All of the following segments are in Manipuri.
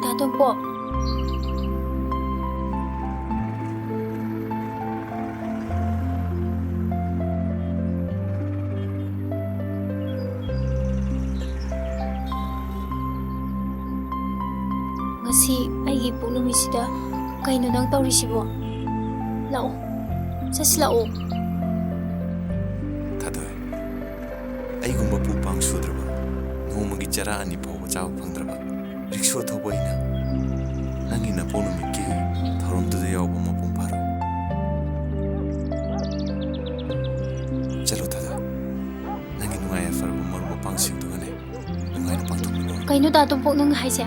Datompo. Ngasi aigi puknumisida kaino nang taurisibo? Lao. Sasi lao. Thadoy. Aigumba pupang sudraba. Nomagi chara ani pawa chaw phangdraba. Rikshaw thobaina. Nangi na puknumiki tharomduda yawba mapung pharo. Chalo thada. Nangi nungaya farba maruma pangsingdugane. Nungayna pangthokmino. Kaino datompo nang haise?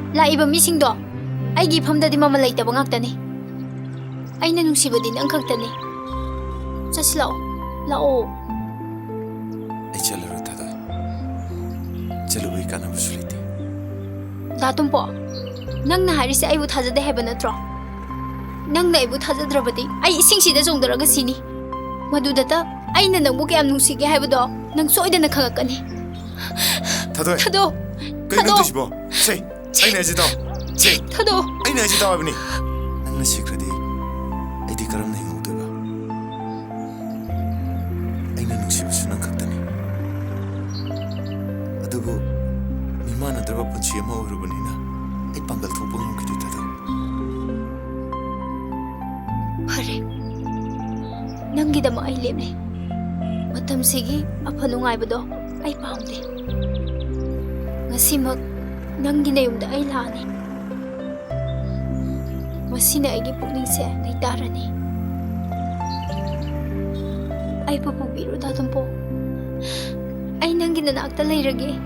Laiba misingdo aigi famdadi mama leitaba ngaktani. Aina nungsibadi nang khaktani. Sasi lao. Lao. Ai chalaro thada. Chalubai kana busulite. Datompo. Nang na harise aibu thajade heba natro. Nang na aibu thajadrabadi ai isingsida jongdaraga sini. Madudata aina nangbu kyam nungsige haibado nang soidana khangakani. Thadoy. Thado. Kaino tusibo? Sei. Aina ajida. Sei. Thado. Aina ajida abni. Nangna sikradi. Aidi karam nahi ngudaba. Aina nungsibasu nang khaktani. Adubu mimana draba punchi ama orubanina. Ai pangal thopa ngukidi thado. Fare. Nangidama ai lemle. Matamsigi apanungaibado ai pamde. Ngasimak nanggi nayumda ay laani. Masina aigi pukningse naitarani. Ay papubiro datompo. Ay nanggi nanakta layragi.